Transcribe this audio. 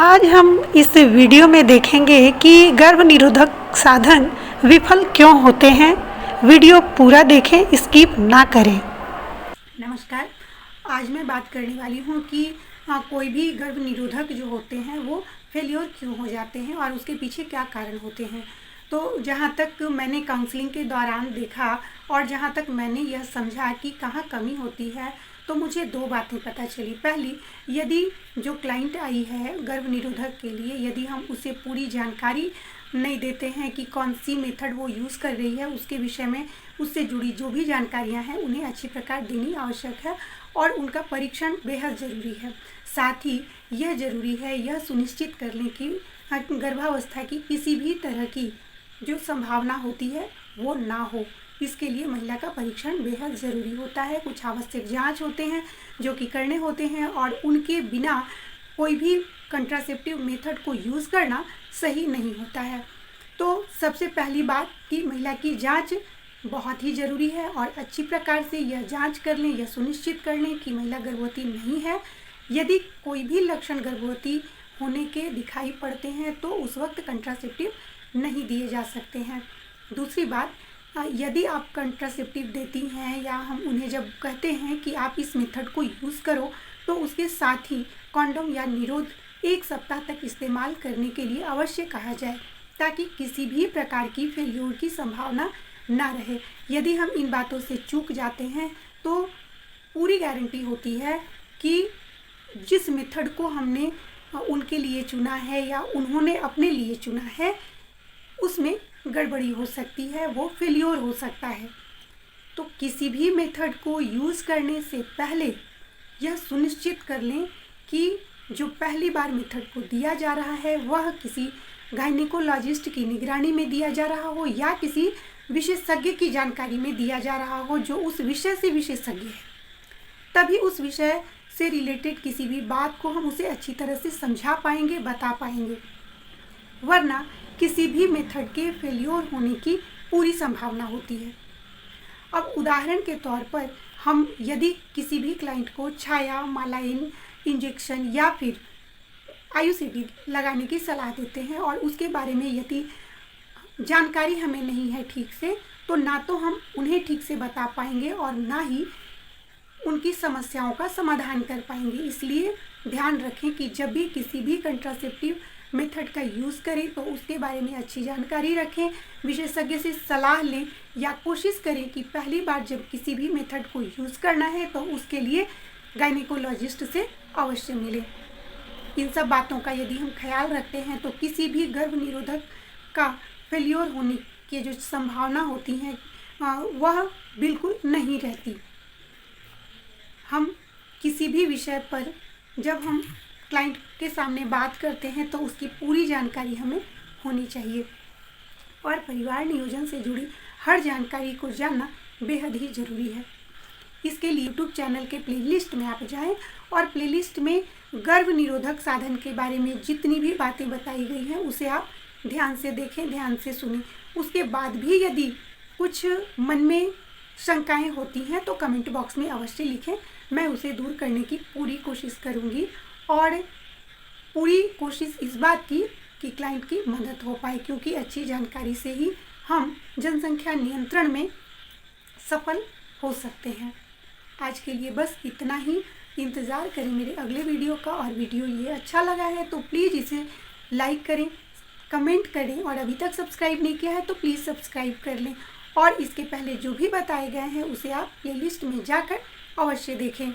आज हम इस वीडियो में देखेंगे कि गर्भ निरोधक साधन विफल क्यों होते हैं। वीडियो पूरा देखें, स्किप ना करें। नमस्कार, आज मैं बात करने वाली हूँ कि कोई भी गर्भ निरोधक जो होते हैं वो फेल्योर क्यों हो जाते हैं और उसके पीछे क्या कारण होते हैं। तो जहाँ तक मैंने काउंसलिंग के दौरान देखा और जहाँ तक मैंने यह समझा कि कहाँ कमी होती है, तो मुझे दो बातें पता चली। पहली, यदि जो क्लाइंट आई है गर्भ निरोधक के लिए, यदि हम उसे पूरी जानकारी नहीं देते हैं कि कौन सी मेथड वो यूज़ कर रही है, उसके विषय में उससे जुड़ी जो भी जानकारियां हैं उन्हें अच्छी प्रकार देनी आवश्यक है और उनका परीक्षण बेहद ज़रूरी है। साथ ही यह ज़रूरी है यह सुनिश्चित कर लें कि गर्भावस्था की किसी भी तरह की जो संभावना होती है वो ना हो। इसके लिए महिला का परीक्षण बेहद ज़रूरी होता है। कुछ आवश्यक जांच होते हैं जो कि करने होते हैं और उनके बिना कोई भी कंट्रासेप्टिव मेथड को यूज़ करना सही नहीं होता है। तो सबसे पहली बात कि महिला की जांच बहुत ही ज़रूरी है और अच्छी प्रकार से यह जांच कर लें, यह सुनिश्चित कर लें कि महिला गर्भवती नहीं है। यदि कोई भी लक्षण गर्भवती होने के दिखाई पड़ते हैं तो उस वक्त कंट्रासेप्टिव नहीं दिए जा सकते हैं। दूसरी बात, यदि आप कंट्रासेप्टिव देती हैं या हम उन्हें जब कहते हैं कि आप इस मेथड को यूज़ करो, तो उसके साथ ही कॉन्डोम या निरोध 1 सप्ताह तक इस्तेमाल करने के लिए अवश्य कहा जाए, ताकि किसी भी प्रकार की फेल्योर की संभावना ना रहे। यदि हम इन बातों से चूक जाते हैं तो पूरी गारंटी होती है कि जिस मेथड को हमने उनके लिए चुना है या उन्होंने अपने लिए चुना है उसमें गड़बड़ी हो सकती है, वो फेल्योर हो सकता है। तो किसी भी मेथड को यूज़ करने से पहले यह सुनिश्चित कर लें कि जो पहली बार मेथड को दिया जा रहा है वह किसी गायनिकोलॉजिस्ट की निगरानी में दिया जा रहा हो या किसी विशेषज्ञ की जानकारी में दिया जा रहा हो जो उस विषय से विशेषज्ञ है। तभी उस विषय से रिलेटेड किसी भी बात को हम उसे अच्छी तरह से समझा पाएंगे, बता पाएंगे। वरना किसी भी मेथड के फेल्योर होने की पूरी संभावना होती है। अब उदाहरण के तौर पर हम यदि किसी भी क्लाइंट को छाया, मालाइन इंजेक्शन या फिर आयुर्वेद लगाने की सलाह देते हैं और उसके बारे में यदि जानकारी हमें नहीं है ठीक से, तो ना तो हम उन्हें ठीक से बता पाएंगे और ना ही उनकी समस्याओं का समाधान कर पाएंगे। इसलिए ध्यान रखें कि जब भी किसी भी कंट्रासेप्टिव मेथड का यूज़ करें तो उसके बारे में अच्छी जानकारी रखें, विशेषज्ञ से सलाह लें या कोशिश करें कि पहली बार जब किसी भी मेथड को यूज़ करना है तो उसके लिए गायनिकोलॉजिस्ट से अवश्य मिले। इन सब बातों का यदि हम ख्याल रखते हैं तो किसी भी गर्भ निरोधक का फेल्योर होने की जो संभावना होती है वह बिल्कुल नहीं रहती। हम किसी भी विषय पर जब हम क्लाइंट के सामने बात करते हैं तो उसकी पूरी जानकारी हमें होनी चाहिए और परिवार नियोजन से जुड़ी हर जानकारी को जानना बेहद ही ज़रूरी है। इसके लिए यूट्यूब चैनल के प्लेलिस्ट में आप जाएं और प्लेलिस्ट में गर्भ निरोधक साधन के बारे में जितनी भी बातें बताई गई हैं उसे आप ध्यान से देखें, ध्यान से सुनें। उसके बाद भी यदि कुछ मन में शंकाएं होती हैं तो कमेंट बॉक्स में अवश्य लिखें, मैं उसे दूर करने की पूरी कोशिश करूंगी और पूरी कोशिश इस बात की कि क्लाइंट की मदद हो पाए, क्योंकि अच्छी जानकारी से ही हम जनसंख्या नियंत्रण में सफल हो सकते हैं। आज के लिए बस इतना ही। इंतज़ार करें मेरे अगले वीडियो का, और वीडियो ये अच्छा लगा है तो प्लीज़ इसे लाइक करें, कमेंट करें और अभी तक सब्सक्राइब नहीं किया है तो प्लीज़ सब्सक्राइब कर लें और इसके पहले जो भी बताए गए हैं उसे आप प्लेलिस्ट में जाकर अवश्य देखें।